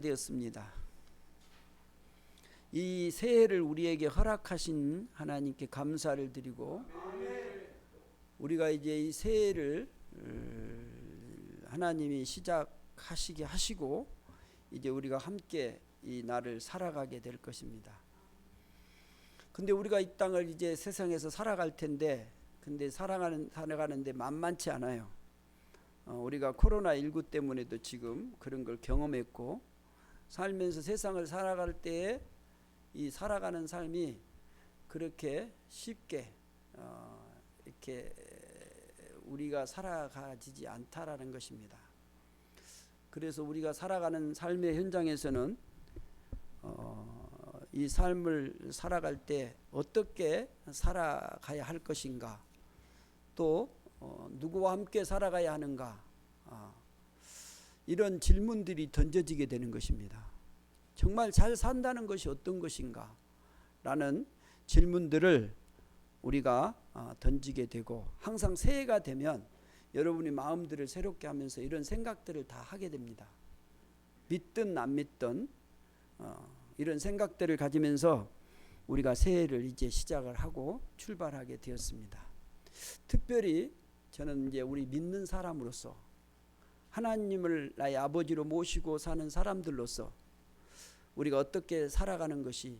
되었습니다. 이 새해를 우리에게 허락하신 하나님께 감사를 드리고, 우리가 이제 이 새해를 하나님이 시작하시게 하시고 이제 우리가 함께 이 날을 살아가게 될 것입니다. 근데 우리가 이 땅을 이제 세상에서 살아갈 텐데, 근데 살아가는데 만만치 않아요. 우리가 코로나19 때문에도 지금 그런 걸 경험했고, 살면서 세상을 살아갈 때에 이 살아가는 삶이 그렇게 쉽게 이렇게 우리가 살아가지지 않다라는 것입니다. 그래서 우리가 살아가는 삶의 현장에서는 이 삶을 살아갈 때 어떻게 살아가야 할 것인가, 또 누구와 함께 살아가야 하는가, 이런 질문들이 던져지게 되는 것입니다. 정말 잘 산다는 것이 어떤 것인가 라는 질문들을 우리가 던지게 되고, 항상 새해가 되면 여러분이 마음들을 새롭게 하면서 이런 생각들을 다 하게 됩니다. 믿든 안 믿든 이런 생각들을 가지면서 우리가 새해를 이제 시작을 하고 출발하게 되었습니다. 특별히 저는 이제 우리 믿는 사람으로서, 하나님을 나의 아버지로 모시고 사는 사람들로서 우리가 어떻게 살아가는 것이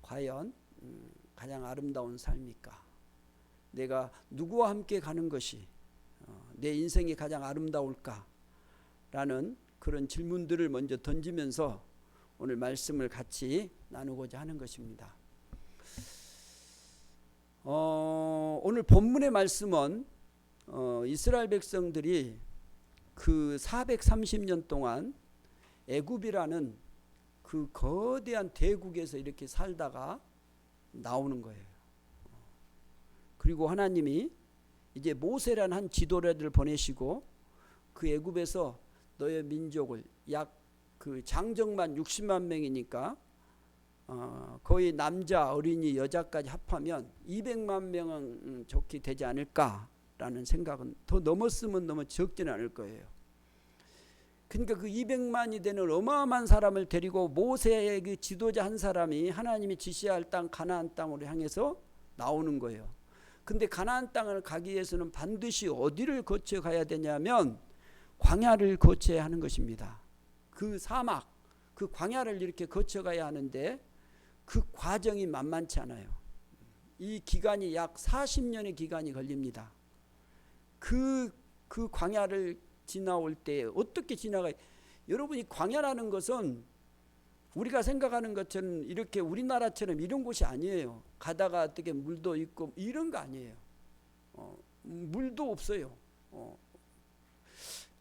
과연 가장 아름다운 삶일까? 내가 누구와 함께 가는 것이 내 인생이 가장 아름다울까? 라는 그런 질문들을 먼저 던지면서 오늘 말씀을 같이 나누고자 하는 것입니다. 오늘 본문의 말씀은 이스라엘 백성들이 그 430년 동안 애굽이라는 그 거대한 대국에서 이렇게 살다가 나오는 거예요. 그리고 하나님이 이제 모세라는 한 지도자를 보내시고 그 애굽에서 너의 민족을, 약 그 장정만 60만 명이니까 거의 남자, 어린이, 여자까지 합하면 200만 명은 좋게 되지 않을까라는 생각은, 더 넘었으면 너무 적지는 않을 거예요. 그러니까 그 200만이 되는 어마어마한 사람을 데리고 모세의 그 지도자 한 사람이 하나님이 지시할 땅 가나안 땅으로 향해서 나오는 거예요. 근데 가나안 땅을 가기 위해서는 반드시 어디를 거쳐 가야 되냐면 광야를 거쳐야 하는 것입니다. 그 사막, 그 광야를 이렇게 거쳐 가야 하는데 그 과정이 만만치 않아요. 이 기간이 약 40년의 기간이 걸립니다. 그 광야를 지나올 때 어떻게 지나가요? 여러분, 이 광야라는 것은 우리가 생각하는 것처럼 이렇게 우리나라처럼 이런 곳이 아니에요. 가다가 어떻게 물도 있고 이런 거 아니에요. 물도 없어요.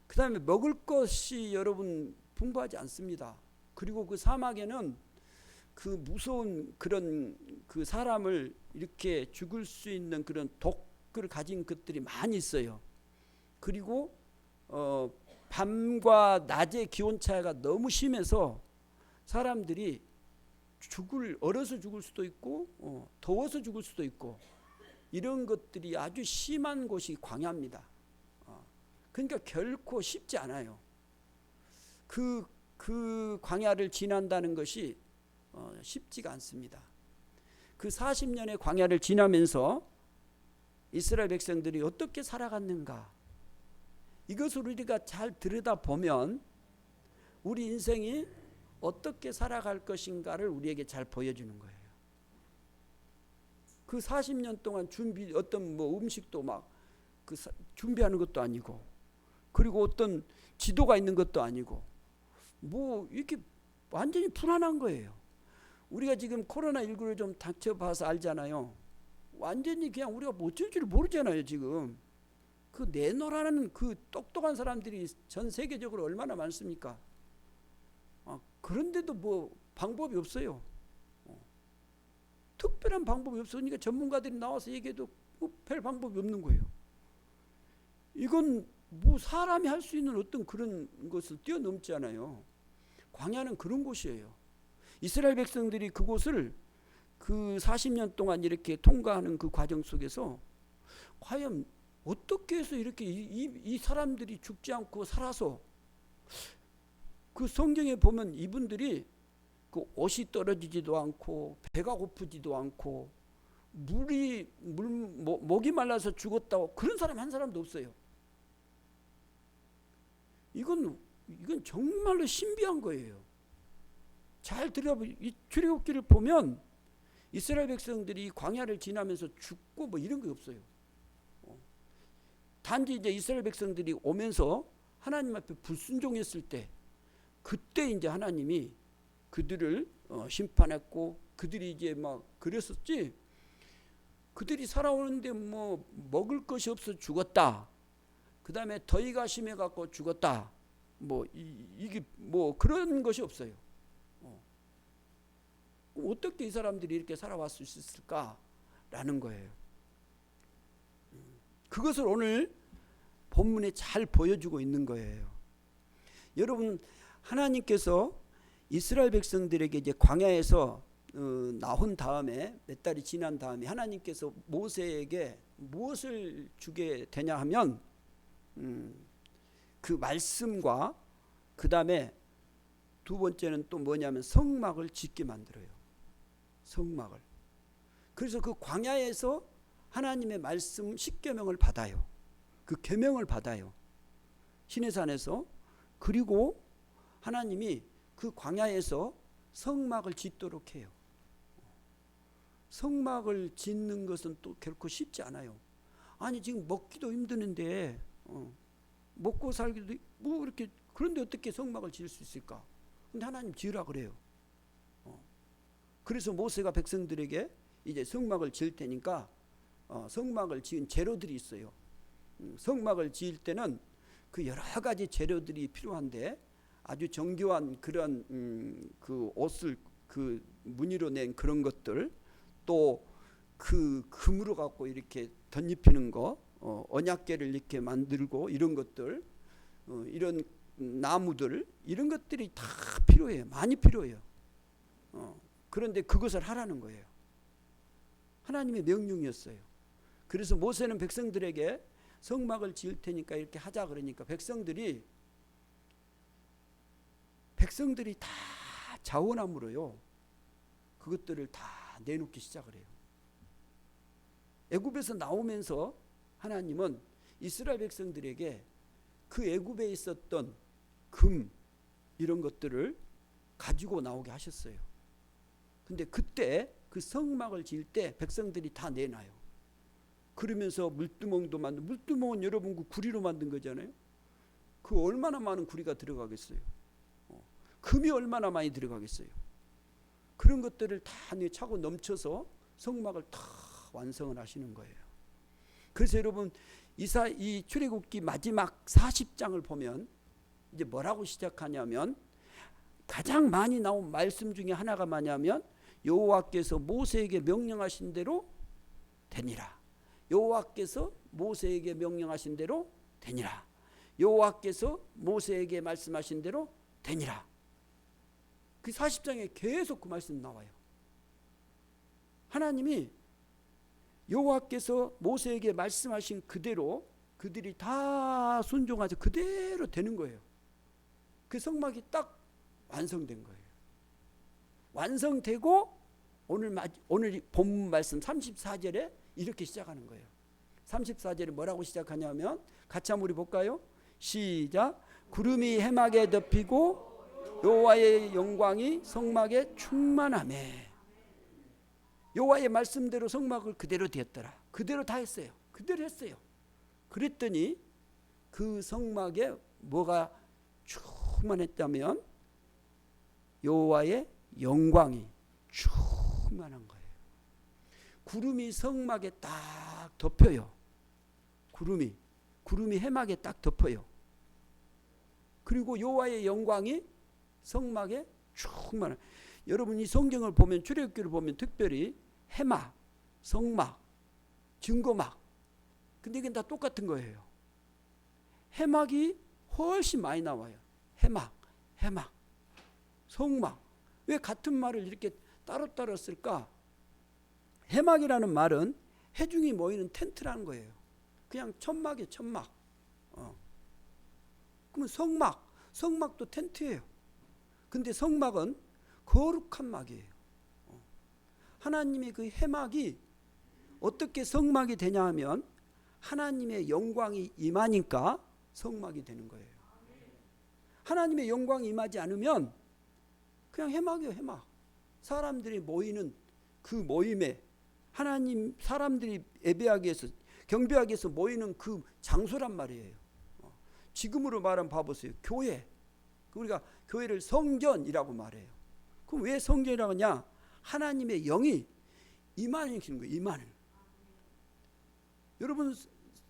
그 다음에 먹을 것이 여러분 풍부하지 않습니다. 그리고 그 사막에는 그 무서운 그런 그 사람을 이렇게 죽을 수 있는 그런 독을 가진 것들이 많이 있어요. 그리고 밤과 낮의 기온차가 너무 심해서 사람들이 얼어서 죽을 수도 있고 더워서 죽을 수도 있고, 이런 것들이 아주 심한 곳이 광야입니다. 그러니까 결코 쉽지 않아요. 그 광야를 지난다는 것이 쉽지가 않습니다. 그 40년의 광야를 지나면서 이스라엘 백성들이 어떻게 살아갔는가, 이것을 우리가 잘 들여다보면 우리 인생이 어떻게 살아갈 것인가를 우리에게 잘 보여주는 거예요. 그 40년 동안 어떤 음식도 막 준비하는 것도 아니고, 그리고 어떤 지도가 있는 것도 아니고, 이렇게 완전히 불안한 거예요. 우리가 지금 코로나19를 좀 닥쳐봐서 알잖아요. 완전히 그냥 우리가 뭐 어쩔 줄 모르잖아요. 지금 그 내노라는 그 똑똑한 사람들이 전 세계적으로 얼마나 많습니까? 그런데도 뭐 방법이 없어요. 특별한 방법이 없으니까 전문가들이 나와서 얘기해도 별 방법이 없는 거예요. 이건 뭐 사람이 할 수 있는 어떤 그런 것을 뛰어넘지 않아요. 광야는 그런 곳이에요. 이스라엘 백성들이 그곳을 그 40년 동안 이렇게 통과하는 그 과정 속에서 과연 어떻게 해서 이렇게 이 사람들이 죽지 않고 살아서 그 성경에 보면 이분들이 그 옷이 떨어지지도 않고 배가 고프지도 않고 목이 말라서 죽었다고 그런 사람 한 사람도 없어요. 이건 정말로 신비한 거예요. 잘 들어보면 이 출애굽기를 보면 이스라엘 백성들이 광야를 지나면서 죽고 뭐 이런 게 없어요. 단지 이제 이스라엘 백성들이 오면서 하나님 앞에 불순종했을 때 그때 이제 하나님이 그들을 심판했고 그들이 이제 막 그랬었지. 그들이 살아오는데 뭐 먹을 것이 없어 죽었다. 그 다음에 더위가 심해 갖고 죽었다. 뭐 이게 뭐 그런 것이 없어요. 어떻게 이 사람들이 이렇게 살아왔을 수 있을까라는 거예요. 그것을 오늘 본문에 잘 보여주고 있는 거예요. 여러분, 하나님께서 이스라엘 백성들에게 이제 광야에서 나온 다음에 몇 달이 지난 다음에 하나님께서 모세에게 무엇을 주게 되냐 하면 그 말씀과 그 다음에 두 번째는 또 뭐냐면 성막을 짓게 만들어요. 성막을. 그래서 그 광야에서 하나님의 말씀 십계명을 받아요. 그 계명을 받아요. 시내산에서. 그리고 하나님이 그 광야에서 성막을 짓도록 해요. 성막을 짓는 것은 또 결코 쉽지 않아요. 아니 지금 먹기도 힘드는데 먹고 살기도 뭐 이렇게 그런데 어떻게 성막을 지을 수 있을까? 근데 하나님 지으라 그래요. 그래서 모세가 백성들에게 이제 성막을 지을 테니까 성막을 지은 재료들이 있어요. 성막을 지을 때는 그 여러 가지 재료들이 필요한데 아주 정교한 그런 그 옷을 그 무늬로 낸 그런 것들 또 그 금으로 갖고 이렇게 덧입히는 거 언약궤를 이렇게 만들고 이런 것들 이런 나무들 이런 것들이 다 필요해요. 많이 필요해요. 그런데 그것을 하라는 거예요. 하나님의 명령이었어요. 그래서 모세는 백성들에게 성막을 지을 테니까 이렇게 하자 그러니까 백성들이 다 자원함으로요. 그것들을 다 내놓기 시작을 해요. 애굽에서 나오면서 하나님은 이스라엘 백성들에게 그 애굽에 있었던 금 이런 것들을 가지고 나오게 하셨어요. 근데 그때 그 성막을 지을 때 백성들이 다 내놔요. 그러면서 물두멍도 물두멍은 여러분 그 구리로 만든 거잖아요. 그 얼마나 많은 구리가 들어가겠어요. 금이 얼마나 많이 들어가겠어요. 그런 것들을 다 차고 넘쳐서 성막을 다 완성을 하시는 거예요. 그래서 여러분 이 출애굽기 마지막 40장을 보면 이제 뭐라고 시작하냐면 가장 많이 나온 말씀 중에 하나가 뭐냐면 여호와께서 모세에게 명령하신 대로 되니라. 여호와께서 모세에게 명령하신 대로 되니라. 여호와께서 모세에게 말씀하신 대로 되니라. 그 40장에 계속 그 말씀 나와요. 하나님이 여호와께서 모세에게 말씀하신 그대로 그들이 다 순종하자 그대로 되는 거예요. 그 성막이 딱 완성된 거예요. 완성되고 오늘 본문 말씀 34절에 이렇게 시작하는 거예요. 34절에 뭐라고 시작하냐면 같이 한번 우리 볼까요? 시작. 구름이 해막에 덮이고 여호와의 영광이 성막에 충만하매. 여호와의 말씀대로 성막을 그대로 되었더라. 그대로 다 했어요. 그대로 했어요. 그랬더니 그 성막에 뭐가 충만했다면 여호와의 영광이 충만한 거예요. 구름이 성막에 딱 덮여요. 구름이 해막에 딱 덮어요. 그리고 여호와의 영광이 성막에 충만한. 여러분 이 성경을 보면 출애굽기를 보면 특별히 해막, 성막, 증거막. 근데 이게 다 똑같은 거예요. 해막이 훨씬 많이 나와요. 해막, 성막. 왜 같은 말을 이렇게 따로따로 쓸까? 해막이라는 말은 해중이 모이는 텐트라는 거예요. 그냥 천막이에요. 천막. 그러면 성막도 텐트예요. 근데 성막은 거룩한 막이에요. 하나님의 그 해막이 어떻게 성막이 되냐 하면 하나님의 영광이 임하니까 성막이 되는 거예요. 하나님의 영광이 임하지 않으면 그냥 해막이에요. 해막. 사람들이 모이는 그 모임에 하나님 사람들이 예배하기 위해서 경배하기 위해서 모이는 그 장소란 말이에요. 지금으로 말하면 봐보세요. 교회. 우리가 교회를 성전이라고 말해요. 그럼 왜 성전이라고 하냐? 하나님의 영이 임하는 거예요. 임하는. 여러분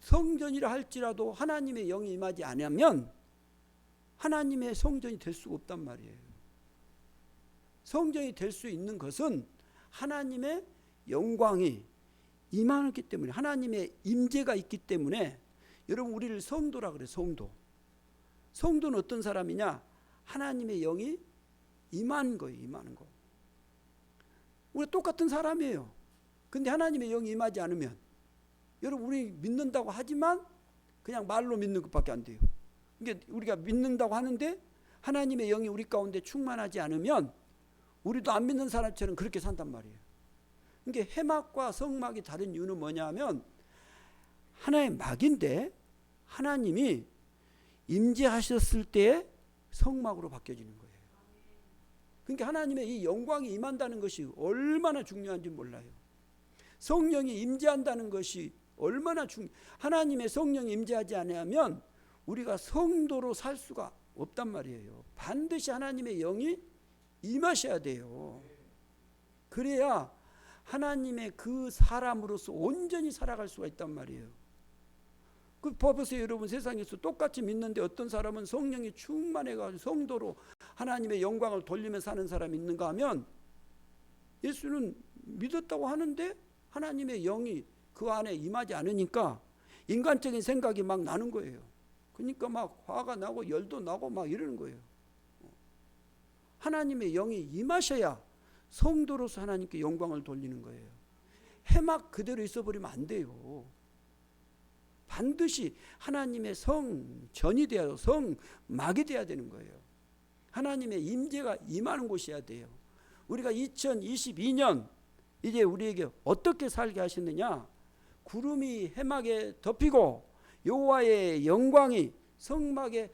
성전이라 할지라도 하나님의 영이 임하지 않으면 하나님의 성전이 될 수가 없단 말이에요. 성전이 될 수 있는 것은 하나님의 영광이 임하기 때문에, 하나님의 임재가 있기 때문에. 여러분 우리를 성도라 그래요. 성도. 성도는 어떤 사람이냐? 하나님의 영이 임하는 거예요. 임하는 거. 우리 똑같은 사람이에요. 근데 하나님의 영이 임하지 않으면, 여러분 우리 믿는다고 하지만 그냥 말로 믿는 것밖에 안 돼요. 그러니까 우리가 믿는다고 하는데 하나님의 영이 우리 가운데 충만하지 않으면 우리도 안 믿는 사람처럼 그렇게 산단 말이에요. 그러니까 해막과 성막이 다른 이유는 뭐냐면 하나의 막인데 하나님이 임재하셨을 때 성막으로 바뀌어지는 거예요. 그러니까 하나님의 이 영광이 임한다는 것이 얼마나 중요한지 몰라요. 성령이 임재한다는 것이 얼마나 하나님의 성령이 임재하지 않으면 우리가 성도로 살 수가 없단 말이에요. 반드시 하나님의 영이 임하셔야 돼요. 그래야 하나님의 그 사람으로서 온전히 살아갈 수가 있단 말이에요. 그 봐보세요. 여러분 세상에서 똑같이 믿는데 어떤 사람은 성령이 충만해가지고 성도로 하나님의 영광을 돌리며 사는 사람이 있는가 하면 예수는 믿었다고 하는데 하나님의 영이 그 안에 임하지 않으니까 인간적인 생각이 막 나는 거예요. 그러니까 막 화가 나고 열도 나고 막 이러는 거예요. 하나님의 영이 임하셔야 성도로서 하나님께 영광을 돌리는 거예요. 해막 그대로 있어버리면 안 돼요. 반드시 하나님의 성전이 되어야, 성막이 되어야 되는 거예요. 하나님의 임재가 임하는 곳이어야 돼요. 우리가 2022년 이제 우리에게 어떻게 살게 하셨느냐? 구름이 해막에 덮이고 여호와의 영광이 성막에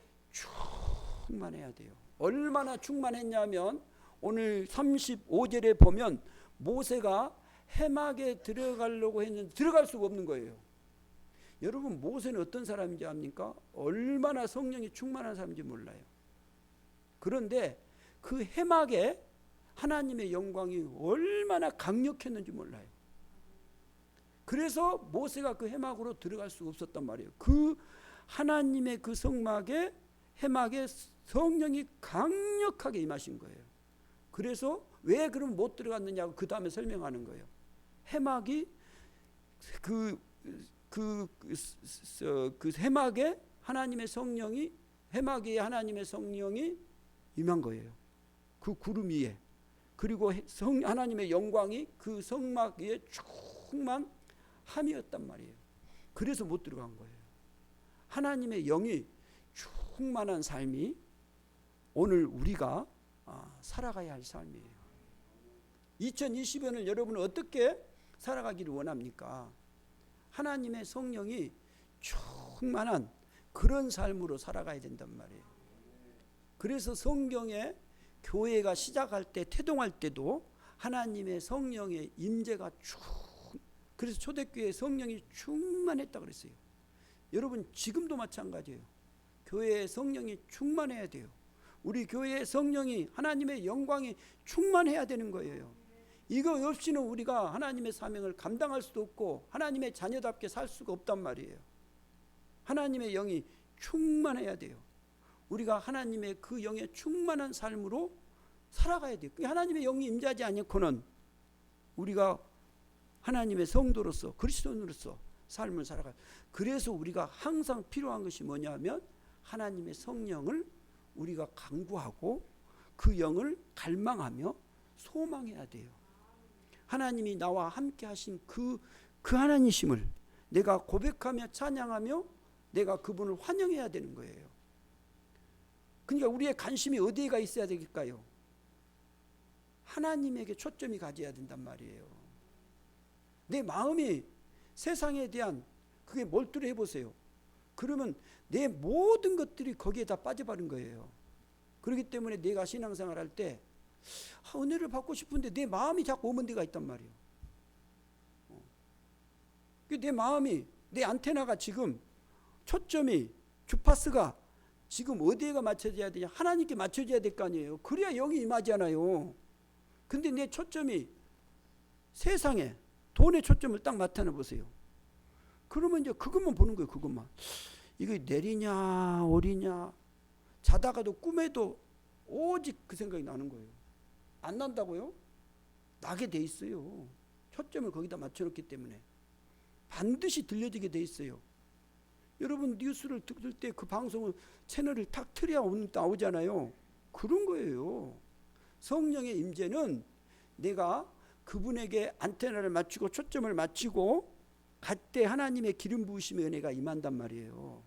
충만해야 돼요. 얼마나 충만했냐면 오늘 35절에 보면 모세가 해막에 들어가려고 했는데 들어갈 수가 없는 거예요. 여러분 모세는 어떤 사람인지 압니까? 얼마나 성령이 충만한 사람인지 몰라요. 그런데 그 해막에 하나님의 영광이 얼마나 강력했는지 몰라요. 그래서 모세가 그 해막으로 들어갈 수가 없었단 말이에요. 그 하나님의 그 성막에 해막에 성령이 강력하게 임하신 거예요. 그래서 왜 그럼 못 들어갔느냐고 그 다음에 설명하는 거예요. 해막이 그 해막에 하나님의 성령이, 해막 위에 하나님의 성령이 임한 거예요. 그 구름 위에. 그리고 하나님의 영광이 그 성막 위에 충만함이었단 말이에요. 그래서 못 들어간 거예요. 하나님의 영이 충만한 삶이 오늘 우리가 살아가야 할 삶이에요. 2020년을 여러분은 어떻게 살아가기를 원합니까? 하나님의 성령이 충만한 그런 삶으로 살아가야 된단 말이에요. 그래서 성경에 교회가 시작할 때, 태동할 때도 하나님의 성령의 임재가 그래서 초대교회에 성령이 충만했다고 그랬어요. 여러분 지금도 마찬가지예요. 교회에 성령이 충만해야 돼요. 우리 교회의 성령이, 하나님의 영광이 충만해야 되는 거예요. 이거 없이는 우리가 하나님의 사명을 감당할 수도 없고 하나님의 자녀답게 살 수가 없단 말이에요. 하나님의 영이 충만해야 돼요. 우리가 하나님의 그 영의 충만한 삶으로 살아가야 돼요. 하나님의 영이 임재하지 않고는 우리가 하나님의 성도로서, 그리스도인으로서 삶을 살아가요. 그래서 우리가 항상 필요한 것이 뭐냐면 하나님의 성령을 우리가 간구하고 그 영을 갈망하며 소망해야 돼요. 하나님이 나와 함께 하신 그 하나님이심을 내가 고백하며 찬양하며 내가 그분을 환영해야 되는 거예요. 그러니까 우리의 관심이 어디에 가 있어야 될까요? 하나님에게 초점이 가져야 된단 말이에요. 내 마음이 세상에 대한 그게 몰두를 해보세요. 그러면 내 모든 것들이 거기에 다 빠져버린 거예요. 그렇기 때문에 내가 신앙생활 할 때 은혜를 받고 싶은데 내 마음이 자꾸 오는 데가 있단 말이에요. 내 마음이, 내 안테나가 지금 초점이, 주파수가 지금 어디에가 맞춰져야 되냐? 하나님께 맞춰져야 될 거 아니에요. 그래야 영이 임하잖아요. 근데 내 초점이 세상에, 돈의 초점을 딱 나타내 보세요. 그러면 이제 그것만 보는 거예요. 그것만. 이거 내리냐 오리냐, 자다가도 꿈에도 오직 그 생각이 나는 거예요. 안 난다고요? 나게 돼 있어요. 초점을 거기다 맞춰놓기 때문에 반드시 들려지게 돼 있어요. 여러분 뉴스를 들을 때 그 방송을 채널을 탁 틀어야 나오잖아요. 그런 거예요. 성령의 임재는 내가 그분에게 안테나를 맞추고 초점을 맞추고 갈 때 하나님의 기름 부으심의 은혜가 임한단 말이에요.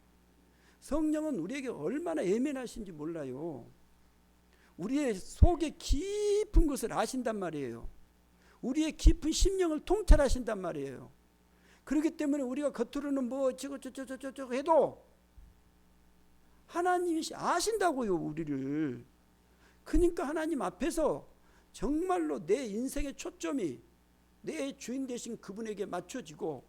성령은 우리에게 얼마나 예민하신지 몰라요. 우리의 속에 깊은 것을 아신단 말이에요. 우리의 깊은 심령을 통찰하신단 말이에요. 그렇기 때문에 우리가 겉으로는 뭐 저거 해도 하나님이 아신다고요, 우리를. 그러니까 하나님 앞에서 정말로 내 인생의 초점이 내 주인 되신 그분에게 맞춰지고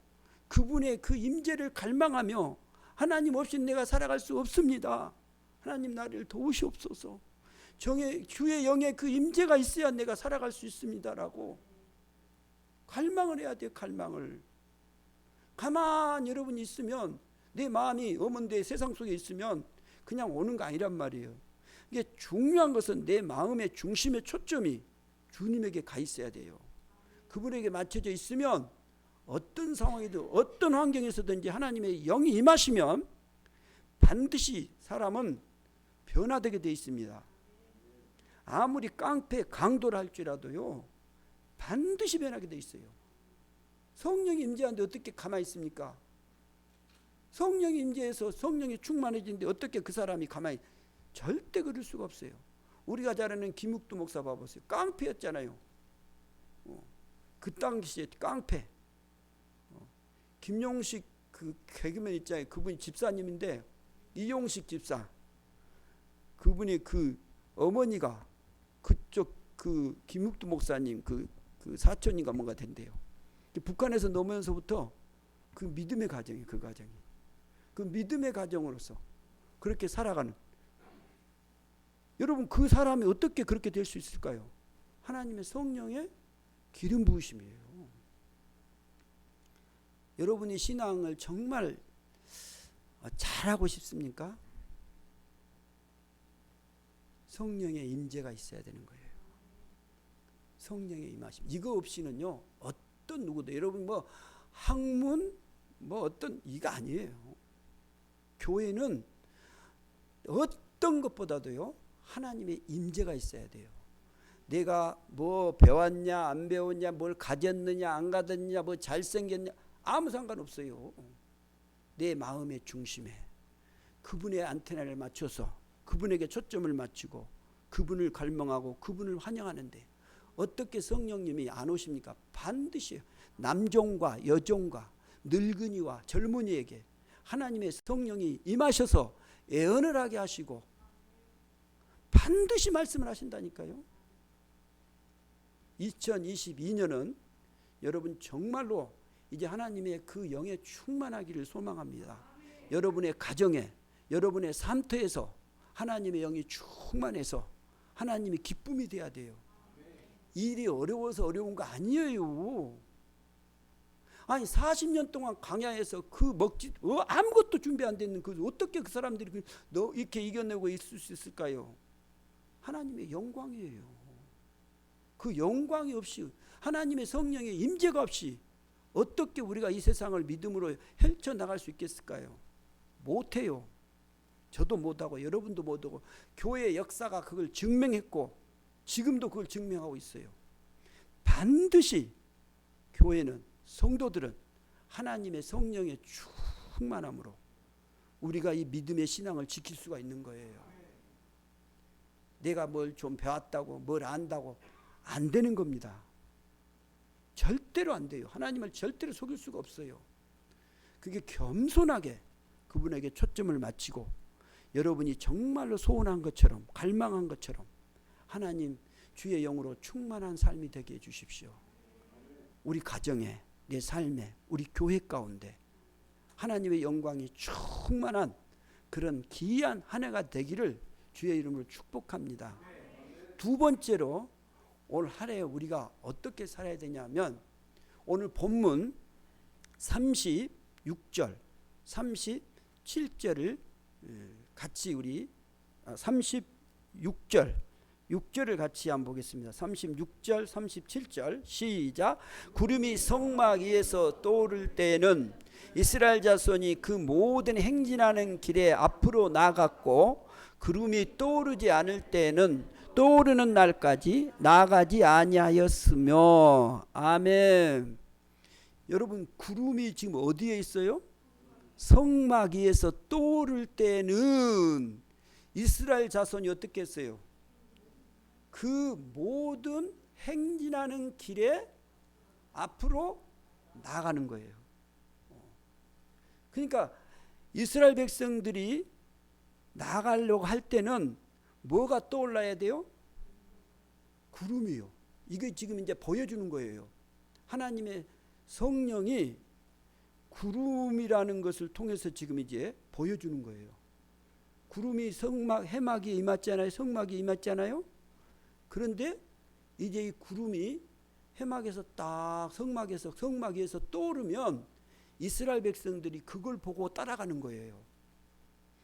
그분의 그 임재를 갈망하며 하나님 없이 내가 살아갈 수 없습니다. 하나님 나를 도우시옵소서. 주의 영의 그 임재가 있어야 내가 살아갈 수 있습니다라고 갈망을 해야 돼요. 갈망을. 가만히 여러분이 있으면 내 마음이 어먼데 세상 속에 있으면 그냥 오는 거 아니란 말이에요. 이게 중요한 것은 내 마음의 중심의 초점이 주님에게 가 있어야 돼요. 그분에게 맞춰져 있으면 어떤 상황이든 어떤 환경에서든지 하나님의 영이 임하시면 반드시 사람은 변화되게 돼 있습니다. 아무리 깡패 강도를 할지라도요 반드시 변하게 돼 있어요. 성령이 임재하는데 어떻게 가만히 있습니까? 성령이 임재해서 성령이 충만해지는데 어떻게 그 사람이 가만히, 절대 그럴 수가 없어요. 우리가 잘 아는 김욱두 목사 봐보세요. 깡패였잖아요. 그 당시에 깡패. 김용식 그 개그맨 있잖아요. 그분이 집사님인데 이용식 집사. 그분이 그 어머니가 그쪽 그 김욱두 목사님 그 사촌인가 뭔가 된대요. 북한에서 넘어면서부터 그 믿음의 가정이, 그 가정이 그 믿음의 가정으로서 그렇게 살아가는, 여러분 그 사람이 어떻게 그렇게 될 수 있을까요? 하나님의 성령의 기름 부으심이에요. 여러분이 신앙을 정말 잘하고 싶습니까? 성령의 임재가 있어야 되는 거예요. 성령의 임하심. 이거 없이는요 어떤 누구도, 여러분 뭐 학문 뭐 어떤 이거 아니에요. 교회는 어떤 것보다도요 하나님의 임재가 있어야 돼요. 내가 뭐 배웠냐 안 배웠냐, 뭘 가졌느냐 안 가졌느냐, 뭐 잘생겼냐 아무 상관없어요. 내 마음의 중심에 그분의 안테나를 맞춰서 그분에게 초점을 맞추고 그분을 갈망하고 그분을 환영하는데 어떻게 성령님이 안 오십니까? 반드시 남종과 여종과 늙은이와 젊은이에게 하나님의 성령이 임하셔서 예언을 하게 하시고 반드시 말씀을 하신다니까요. 2022년은 여러분 정말로 이제 하나님의 그 영에 충만하기를 소망합니다. 여러분의 가정에, 여러분의 삶터에서 하나님의 영이 충만해서 하나님의 기쁨이 돼야 돼요. 일이 어려워서 어려운 거 아니에요. 아니 40년 동안 강야에서 그 아무것도 준비 안 됐는 그 어떻게 그 사람들이 이렇게 이겨내고 있을 수 있을까요? 하나님의 영광이에요. 그 영광이 없이, 하나님의 성령의 임재가 없이 어떻게 우리가 이 세상을 믿음으로 헤쳐나갈 수 있겠을까요? 못해요. 저도 못하고 여러분도 못하고 교회의 역사가 그걸 증명했고 지금도 그걸 증명하고 있어요. 반드시 교회는, 성도들은 하나님의 성령의 충만함으로 우리가 이 믿음의 신앙을 지킬 수가 있는 거예요. 내가 뭘 좀 배웠다고 뭘 안다고 안 되는 겁니다. 절대로 안 돼요. 하나님을 절대로 속일 수가 없어요. 그게 겸손하게 그분에게 초점을 맞추고 여러분이 정말로 소원한 것처럼 갈망한 것처럼 하나님 주의 영으로 충만한 삶이 되게 해주십시오. 우리 가정에, 내 삶에, 우리 교회 가운데 하나님의 영광이 충만한 그런 귀한 한 해가 되기를 주의 이름으로 축복합니다. 두 번째로 오늘 한 해 우리가 어떻게 살아야 되냐면 오늘 본문 36절, 37절을 같이 우리 36절 6절을 같이 한번 보겠습니다. 36절 37절 시작. 구름이 성막 위에서 떠오를 때에는 이스라엘 자손이 그 모든 행진하는 길에 앞으로 나아갔고 구름이 떠오르지 않을 때에는 떠오르는 날까지 나아가지 아니하였으며. 아멘. 여러분 구름이 지금 어디에 있어요? 성막 위에서 떠오를 때는 이스라엘 자손이 어떻게 했어요? 그 모든 행진하는 길에 앞으로 나가는 거예요. 그러니까 이스라엘 백성들이 나가려고 할 때는 뭐가 떠올라야 돼요? 구름이요. 이게 지금 이제 보여주는 거예요. 하나님의 성령이 구름이라는 것을 통해서 지금 이제 보여주는 거예요. 구름이 성막 해막에 임했잖아요. 성막에 임했잖아요. 그런데 이제 이 구름이 해막에서 딱 성막 위에서 떠오르면 이스라엘 백성들이 그걸 보고 따라가는 거예요.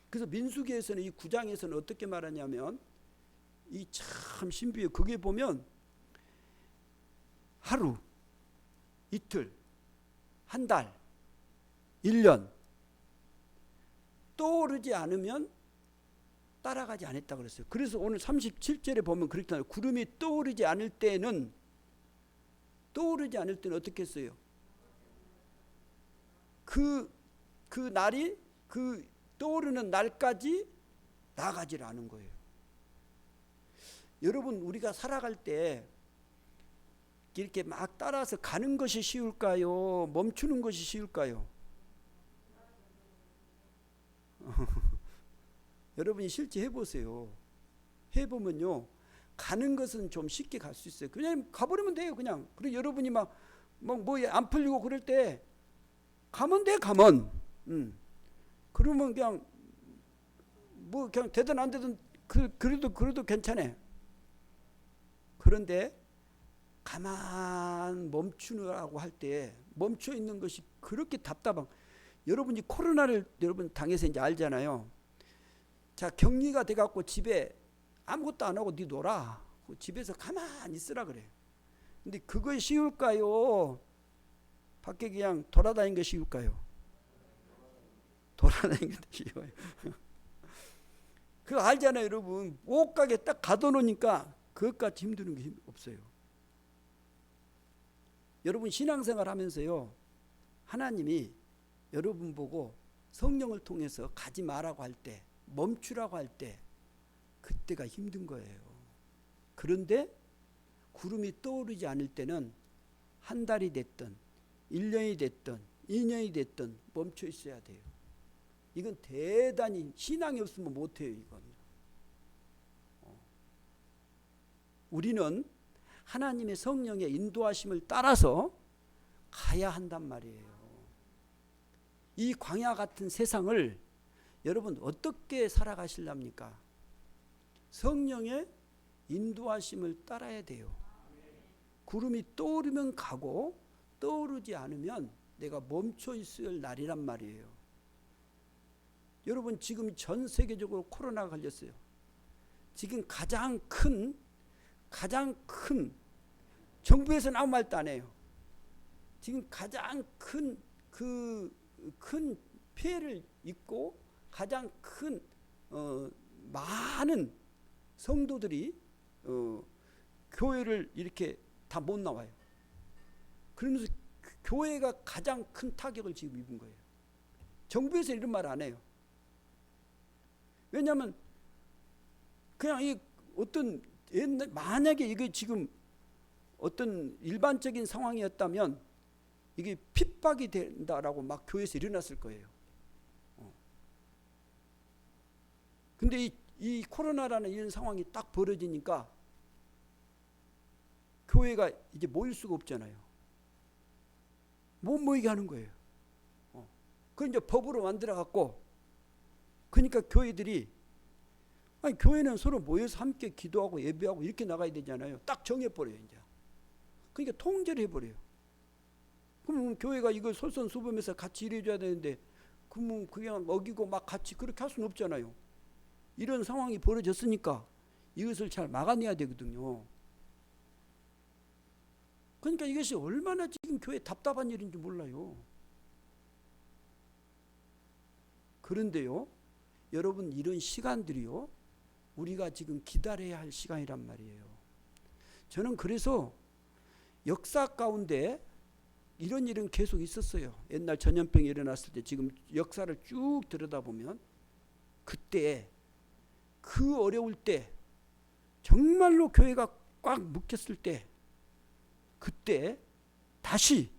그래서 민수기에서는 이 9장에서는 어떻게 말하냐면 이 참 신비해요. 그게 보면 하루, 이틀, 한 달, 1년 떠오르지 않으면 따라가지 않았다 그랬어요. 그래서 오늘 37절에 보면 그렇게 나와요. 구름이 떠오르지 않을 때는 어떻게 했어요? 그 날이 그 떠오르는 날까지 나가질 않은 거예요. 여러분 우리가 살아갈 때 이렇게 막 따라서 가는 것이 쉬울까요? 멈추는 것이 쉬울까요? 여러분이 실제 해보세요. 해보면요 가는 것은 좀 쉽게 갈 수 있어요. 그냥 가버리면 돼요. 그냥. 그리고 여러분이 막 뭐 안 풀리고 그럴 때 가면 돼. 가면. 그러면 그냥 뭐 그냥 되든 안 되든 그래도 괜찮아. 그런데 가만 멈추라고 할 때 멈춰 있는 것이 그렇게 답답한. 여러분이 코로나를 여러분 당해서 이제 알잖아요. 자 격리가 돼갖고 집에 아무것도 안 하고 네 놀아. 집에서 가만히 있으라 그래. 근데 그거 쉬울까요? 밖에 그냥 돌아다니는 게 쉬울까요? 돌아다니는 게 쉬워요. 그거 알잖아요 여러분. 옷가게 딱 가둬놓으니까 그것까지 힘드는 게 없어요. 여러분 신앙생활 하면서요 하나님이 여러분 보고 성령을 통해서 가지 말라고 할 때 멈추라고 할 때 그때가 힘든 거예요. 그런데 구름이 떠오르지 않을 때는 한 달이 됐든 1년이 됐든 2년이 됐든 멈춰 있어야 돼요. 이건 대단히 신앙이 없으면 못해요. 이건 우리는 하나님의 성령의 인도하심을 따라서 가야 한단 말이에요. 이 광야 같은 세상을 여러분 어떻게 살아가실랍니까? 성령의 인도하심을 따라야 돼요. 구름이 떠오르면 가고 떠오르지 않으면 내가 멈춰 있을 날이란 말이에요. 여러분 지금 전 세계적으로 코로나가 걸렸어요. 지금 가장 큰 정부에서는 아무 말도 안 해요. 지금 가장 큰 피해를 입고 가장 큰 많은 성도들이 교회를 이렇게 다 못 나와요. 그러면서 교회가 가장 큰 타격을 지금 입은 거예요. 정부에서 이런 말 안 해요. 왜냐하면 그냥 어떤 옛날 만약에 이게 지금 어떤 일반적인 상황이었다면 이게 핍박이 된다라고 막 교회에서 일어났을 거예요. 근데 이 코로나라는 이런 상황이 딱 벌어지니까 교회가 이제 모일 수가 없잖아요. 못 모이게 하는 거예요. 그 이제 법으로 만들어 갖고, 그러니까 교회들이, 아니 교회는 서로 모여서 함께 기도하고 예배하고 이렇게 나가야 되잖아요. 딱 정해버려요 이제. 그러니까 통제를 해버려요. 그럼 교회가 이걸 솔선수범해서 같이 일해줘야 되는데, 그러면 그냥 어기고 막 같이 그렇게 할 수는 없잖아요. 이런 상황이 벌어졌으니까 이것을 잘 막아내야 되거든요. 그러니까 이것이 얼마나 지금 교회에 답답한 일인지 몰라요. 그런데요, 여러분, 이런 시간들이요, 우리가 지금 기다려야 할 시간이란 말이에요. 저는 그래서 역사 가운데 이런 일은 계속 있었어요. 옛날 전염병이 일어났을 때 지금 역사를 쭉 들여다보면 그때 그 어려울 때 정말로 교회가 꽉 묶였을 때, 그때 다시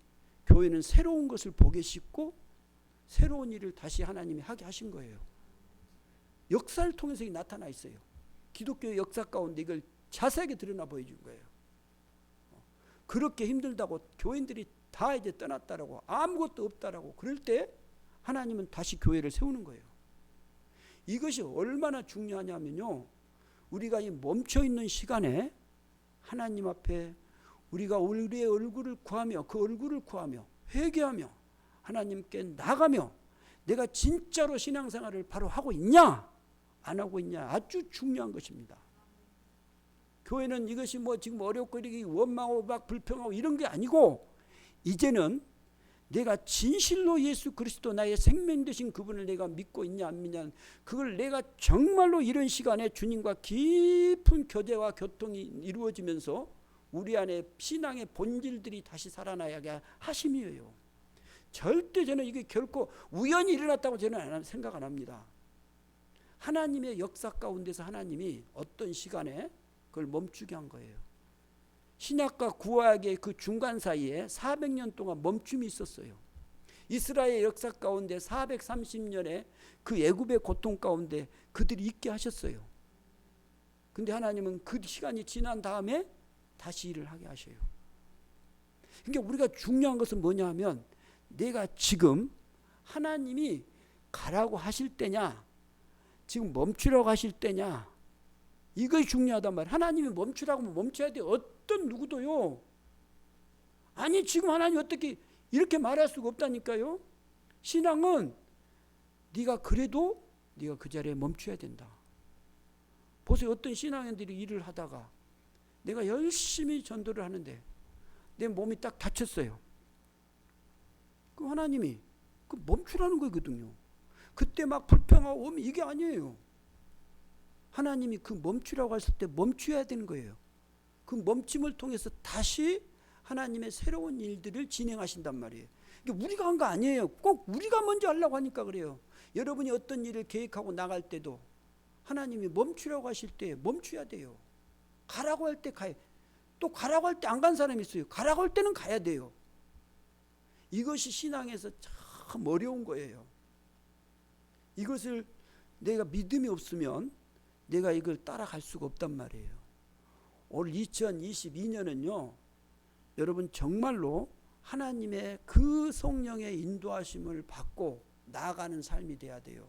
교회는 새로운 것을 보게 싣고 새로운 일을 다시 하나님이 하게 하신 거예요. 역사를 통해서 나타나 있어요. 기독교의 역사 가운데 이걸 자세하게 드러나 보여준 거예요. 그렇게 힘들다고 교인들이 다 이제 떠났다라고, 아무것도 없다라고 그럴 때 하나님은 다시 교회를 세우는 거예요. 이것이 얼마나 중요하냐면요, 우리가 이 멈춰있는 시간에 하나님 앞에 우리가 우리의 얼굴을 구하며, 그 얼굴을 구하며 회개하며 하나님께 나가며 내가 진짜로 신앙생활을 바로 하고 있냐 안 하고 있냐, 아주 중요한 것입니다. 교회는 이것이 뭐 지금 어렵고 이렇게 원망하고 막 불평하고 이런 게 아니고, 이제는 내가 진실로 예수 그리스도 나의 생명 되신 그분을 내가 믿고 있냐 안 믿냐, 그걸 내가 정말로 이런 시간에 주님과 깊은 교제와 교통이 이루어지면서 우리 안에 신앙의 본질들이 다시 살아나게 하심이에요. 절대 저는 이게 결코 우연히 일어났다고 저는 생각 안 합니다. 하나님의 역사 가운데서 하나님이 어떤 시간에 그걸 멈추게 한 거예요. 신약과 구약의 그 중간 사이에 400년 동안 멈춤이 있었어요. 이스라엘 역사 가운데 430년의 그 애굽의 고통 가운데 그들이 있게 하셨어요. 근데 하나님은 그 시간이 지난 다음에 다시 일을 하게 하셔요. 그러니까 우리가 중요한 것은 뭐냐 하면, 내가 지금 하나님이 가라고 하실 때냐, 지금 멈추라고 하실 때냐, 이것이 중요하단 말이에요. 하나님이 멈추라고 하면 멈춰야 돼요. 어떤 누구도요. 아니 지금 하나님 어떻게 이렇게 말할 수가 없다니까요. 신앙은 네가 그래도 네가 그 자리에 멈춰야 된다. 보세요. 어떤 신앙인들이 일을 하다가 내가 열심히 전도를 하는데 내 몸이 딱 다쳤어요. 그럼 하나님이 그 멈추라는 거거든요. 그때 막 불평하고 오면 이게 아니에요. 하나님이 그 멈추라고 했을 때 멈춰야 되는 거예요. 그 멈춤을 통해서 다시 하나님의 새로운 일들을 진행하신단 말이에요. 그러니까 우리가 한 거 아니에요. 꼭 우리가 먼저 하려고 하니까 그래요. 여러분이 어떤 일을 계획하고 나갈 때도 하나님이 멈추라고 하실 때 멈춰야 돼요. 가라고 할 때 가요. 또 가라고 할 때 안 간 사람이 있어요. 가라고 할 때는 가야 돼요. 이것이 신앙에서 참 어려운 거예요. 이것을 내가 믿음이 없으면 내가 이걸 따라갈 수가 없단 말이에요. 올 2022년은요, 여러분 정말로 하나님의 그 성령의 인도하심을 받고 나아가는 삶이 돼야 돼요.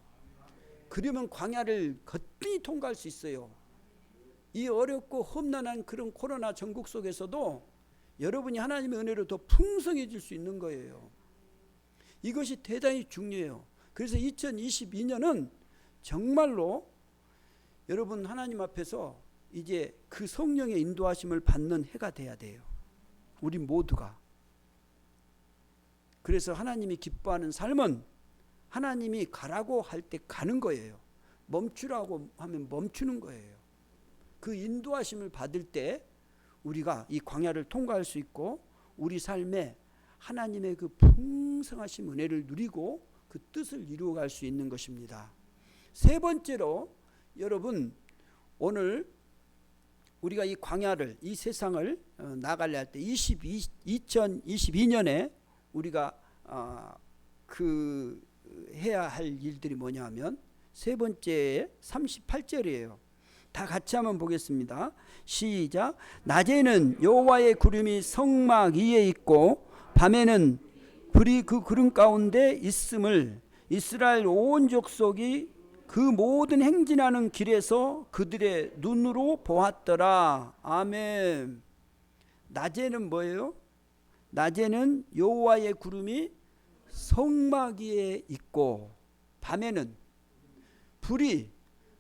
그러면 광야를 거뜬히 통과할 수 있어요. 이 어렵고 험난한 그런 코로나 전국 속에서도 여러분이 하나님의 은혜로 더 풍성해질 수 있는 거예요. 이것이 대단히 중요해요. 그래서 2022년은 정말로 여러분 하나님 앞에서 이제 그 성령의 인도하심을 받는 해가 돼야 돼요. 우리 모두가. 그래서 하나님이 기뻐하는 삶은 하나님이 가라고 할 때 가는 거예요. 멈추라고 하면 멈추는 거예요. 그 인도하심을 받을 때 우리가 이 광야를 통과할 수 있고 우리 삶에 하나님의 그 풍성하신 은혜를 누리고 그 뜻을 이루어갈 수 있는 것입니다. 세 번째로 여러분 오늘 우리가 이 광야를, 이 세상을 나가려 할 때 2022년에 우리가 해야 할 일들이 뭐냐 하면 세 번째 38절이에요. 다 같이 한번 보겠습니다. 시작. 낮에는 여호와의 구름이 성막 위에 있고 밤에는 불이 그 구름 가운데 있음을 이스라엘 온 족속이 그 모든 행진하는 길에서 그들의 눈으로 보았더라. 아멘. 낮에는 뭐예요? 낮에는 여호와의 구름이 성막 위에 있고 밤에는 불이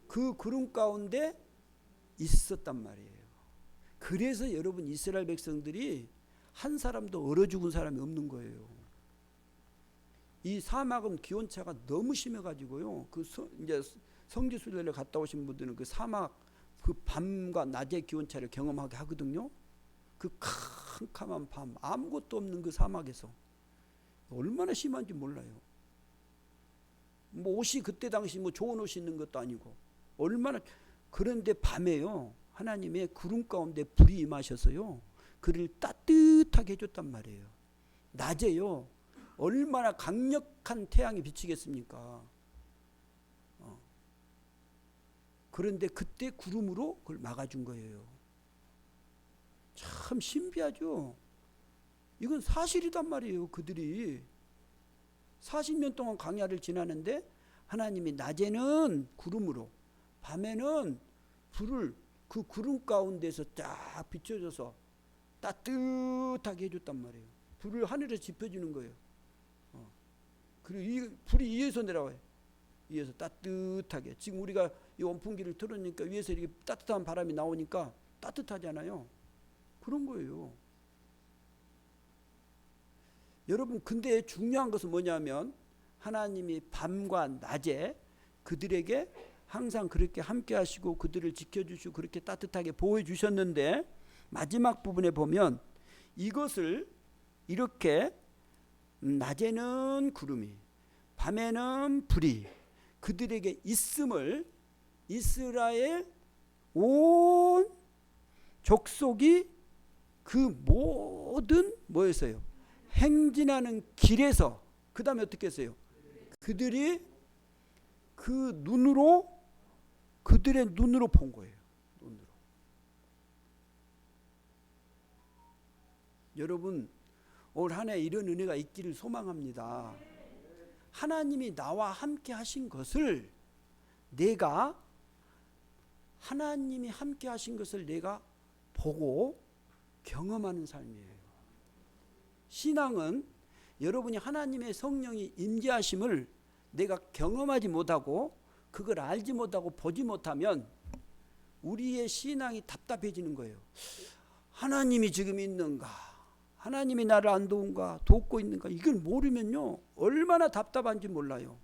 그 구름 가운데 있었단 말이에요. 그래서 여러분 이스라엘 백성들이 한 사람도 얼어 죽은 사람이 없는 거예요. 이 사막은 기온차가 너무 심해가지고요. 이제 성지순례를 갔다 오신 분들은 그 사막 그 밤과 낮의 기온차를 경험하게 하거든요. 그 캄캄한 밤, 아무것도 없는 그 사막에서 얼마나 심한지 몰라요. 뭐 옷이 그때 당시 뭐 좋은 옷이 있는 것도 아니고 얼마나. 그런데 밤에요 하나님의 구름 가운데 불이 임하셔서요 그를 따뜻하게 해줬단 말이에요. 낮에요 얼마나 강력한 태양이 비치겠습니까? 그런데 그때 구름으로 그걸 막아준 거예요. 참 신비하죠. 이건 사실이단 말이에요. 그들이 40년 동안 광야를 지나는데 하나님이 낮에는 구름으로 밤에는 불을 그 구름 가운데서 쫙 비춰줘서 따뜻하게 해줬단 말이에요. 불을 하늘에 지펴주는 거예요. 그리고 이 불이 위에서 내려와요. 위에서 따뜻하게. 지금 우리가 이 원풍기를 틀으니까 위에서 이렇게 따뜻한 바람이 나오니까 따뜻하잖아요. 그런 거예요. 여러분 근데 중요한 것은 뭐냐면 하나님이 밤과 낮에 그들에게 항상 그렇게 함께 하시고 그들을 지켜주시고 그렇게 따뜻하게 보호해 주셨는데 마지막 부분에 보면 이것을 이렇게 낮에는 구름이 밤에는 불이 그들에게 있음을 이스라엘 온 족속이 그 모든 뭐였어요? 행진하는 길에서 그 다음에 어떻게 했어요? 그들이 그 눈으로 그들의 눈으로 본 거예요. 눈으로. 여러분 올 한 해 이런 은혜가 있기를 소망합니다. 하나님이 나와 함께 하신 것을 내가 하나님이 함께 하신 것을 내가 보고 경험하는 삶이에요. 신앙은 여러분이 하나님의 성령이 임재하심을 내가 경험하지 못하고 그걸 알지 못하고 보지 못하면 우리의 신앙이 답답해지는 거예요. 하나님이 지금 있는가? 하나님이 나를 안 도운가? 돕고 있는가? 이걸 모르면요 얼마나 답답한지 몰라요.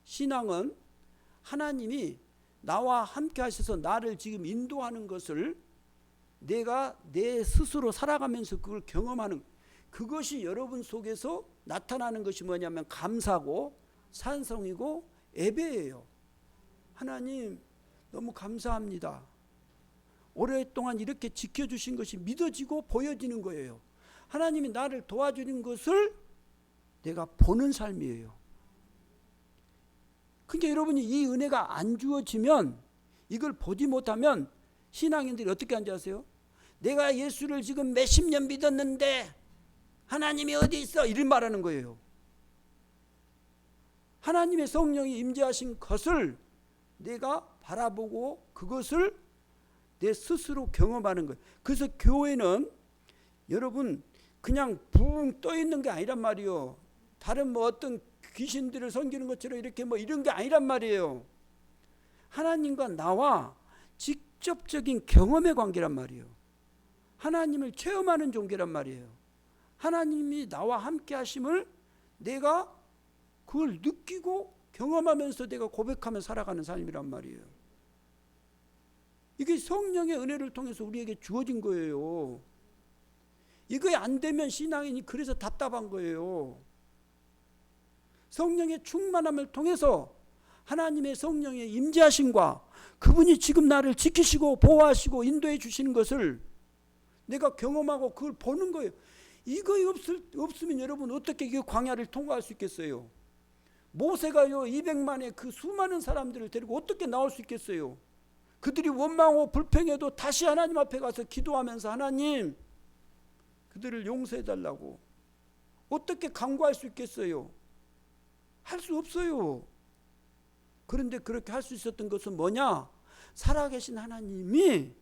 신앙은 하나님이 나와 함께 하셔서 나를 지금 인도하는 것을 내가 내 스스로 살아가면서 그걸 경험하는, 그것이 여러분 속에서 나타나는 것이 뭐냐면 감사고 찬송이고 예배예요. 하나님 너무 감사합니다. 오랫동안 이렇게 지켜주신 것이 믿어지고 보여지는 거예요. 하나님이 나를 도와주는 것을 내가 보는 삶이에요. 그러니까 여러분이 이 은혜가 안 주어지면, 이걸 보지 못하면 신앙인들이 어떻게 하는지 아세요? 내가 예수를 지금 몇십 년 믿었는데 하나님이 어디 있어? 이런 말하는 거예요. 하나님의 성령이 임재하신 것을 내가 바라보고 그것을 내 스스로 경험하는 거예요. 그래서 교회는 여러분 그냥 붕 떠 있는 게 아니란 말이에요. 다른 뭐 어떤 귀신들을 섬기는 것처럼 이렇게 뭐 이런 게 아니란 말이에요. 하나님과 나와 직접적인 경험의 관계란 말이에요. 하나님을 체험하는 종교란 말이에요. 하나님이 나와 함께 하심을 내가 그걸 느끼고 경험하면서 내가 고백하며 살아가는 삶이란 말이에요. 이게 성령의 은혜를 통해서 우리에게 주어진 거예요. 이거 안 되면 신앙인이 그래서 답답한 거예요. 성령의 충만함을 통해서 하나님의 성령의 임재하심과 그분이 지금 나를 지키시고 보호하시고 인도해 주시는 것을 내가 경험하고 그걸 보는 거예요. 이거 없으면 여러분 어떻게 이 광야를 통과할 수 있겠어요? 모세가요 200만의 그 수많은 사람들을 데리고 어떻게 나올 수 있겠어요? 그들이 원망하고 불평해도 다시 하나님 앞에 가서 기도하면서 하나님 그들을 용서해 달라고 어떻게 간구할 수 있겠어요? 할 수 없어요. 그런데 그렇게 할 수 있었던 것은 뭐냐? 살아계신 하나님이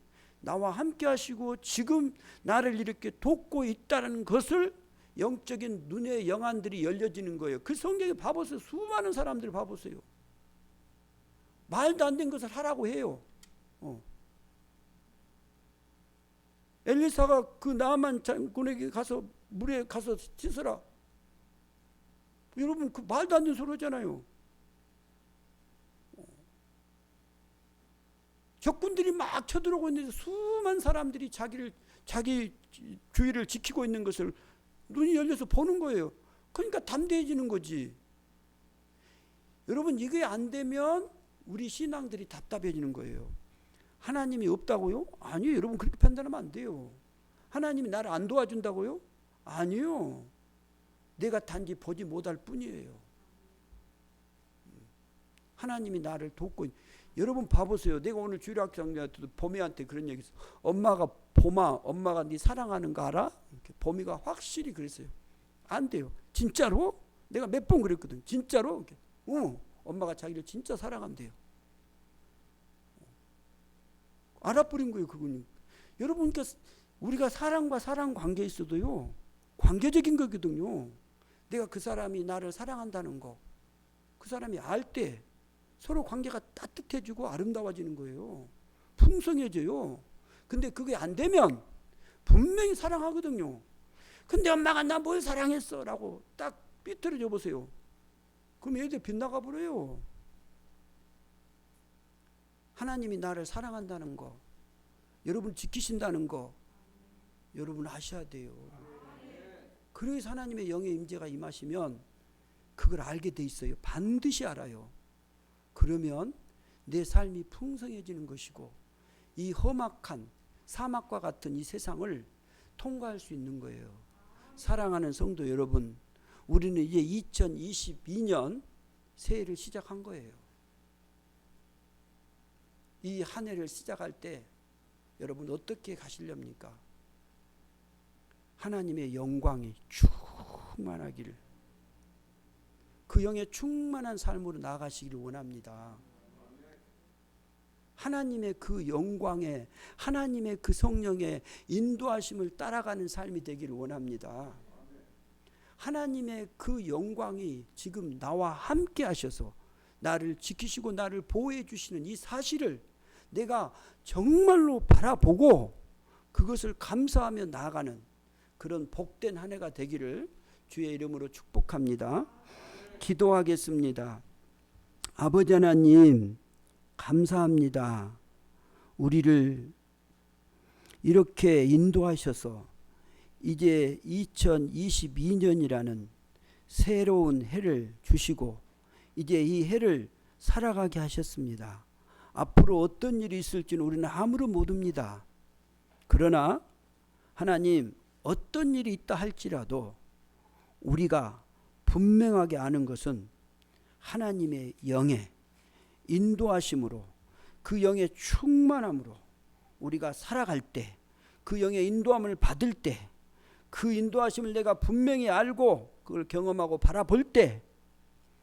나와 함께 하시고 지금 나를 이렇게 돕고 있다는 것을 영적인 눈의 영안들이 열려지는 거예요. 그 성경에 봐보세요. 수많은 사람들 봐보세요. 말도 안 된 것을 하라고 해요. 엘리사가 그 나아만 장군에게 가서 물에 가서 씻어라. 여러분 그 말도 안 되는 소리 하잖아요. 적군들이 막 쳐들어오고 있는데 수많은 사람들이 자기 주위를 지키고 있는 것을 눈이 열려서 보는 거예요. 그러니까 담대해지는 거지. 여러분 이게 안 되면 우리 신앙들이 답답해지는 거예요. 하나님이 없다고요? 아니요. 여러분 그렇게 판단하면 안 돼요. 하나님이 나를 안 도와준다고요? 아니요. 내가 단지 보지 못할 뿐이에요. 하나님이 나를 돕고 여러분 봐보세요. 내가 오늘 주일학생한테도 보미한테 그런 얘기 했어. 엄마가 보마 엄마가 네 사랑하는 거 알아? 이렇게 보미가 확실히 그랬어요. 안 돼요. 진짜로? 내가 몇 번 그랬거든. 진짜로? 엄마가 자기를 진짜 사랑한대요. 알아버린 거예요. 그분이. 여러분 그러니까 우리가 사랑과 사랑 관계에 있어도요. 관계적인 거거든요. 내가 그 사람이 나를 사랑한다는 거. 그 사람이 알 때 서로 관계가 따뜻해지고 아름다워지는 거예요. 풍성해져요. 근데 그게 안 되면 분명히 사랑하거든요. 근데 엄마가 나 뭘 사랑했어? 라고 딱 삐뚤어져 보세요. 그럼 애들 빗나가 버려요. 하나님이 나를 사랑한다는 거, 여러분 지키신다는 거, 여러분 아셔야 돼요. 그래서 하나님의 영의 임재가 임하시면 그걸 알게 돼 있어요. 반드시 알아요. 그러면 내 삶이 풍성해지는 것이고 이 험악한 사막과 같은 이 세상을 통과할 수 있는 거예요. 사랑하는 성도 여러분, 우리는 이제 2022년 새해를 시작한 거예요. 이 한 해를 시작할 때 여러분 어떻게 가시렵니까? 하나님의 영광이 충만하기를, 그 영의 충만한 삶으로 나아가시기를 원합니다. 하나님의 그 영광에, 하나님의 그 성령의 인도하심을 따라가는 삶이 되기를 원합니다. 하나님의 그 영광이 지금 나와 함께 하셔서 나를 지키시고 나를 보호해 주시는 이 사실을 내가 정말로 바라보고 그것을 감사하며 나아가는 그런 복된 한 해가 되기를 주의 이름으로 축복합니다. 기도하겠습니다. 아버지 하나님 감사합니다. 우리를 이렇게 인도하셔서 이제 2022년이라는 새로운 해를 주시고 이제 이 해를 살아가게 하셨습니다. 앞으로 어떤 일이 있을지는 우리는 아무도 모릅니다. 그러나 하나님 어떤 일이 있다 할지라도 우리가 분명하게 아는 것은 하나님의 영의 인도하심으로, 그 영의 충만함으로 우리가 살아갈 때, 그 영의 인도함을 받을 때, 그 인도하심을 내가 분명히 알고 그걸 경험하고 바라볼 때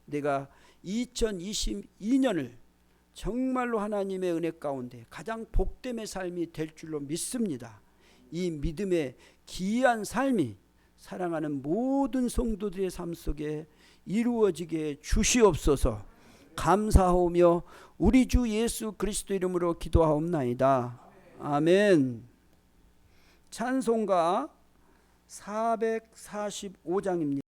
내가 2022년을 정말로 하나님의 은혜 가운데 가장 복됨의 삶이 될 줄로 믿습니다. 이 믿음의 기이한 삶이 사랑하는 모든 성도들의 삶 속에 이루어지게 주시옵소서. 감사하오며 우리 주 예수 그리스도 이름으로 기도하옵나이다. 아멘. 찬송가 445장입니다.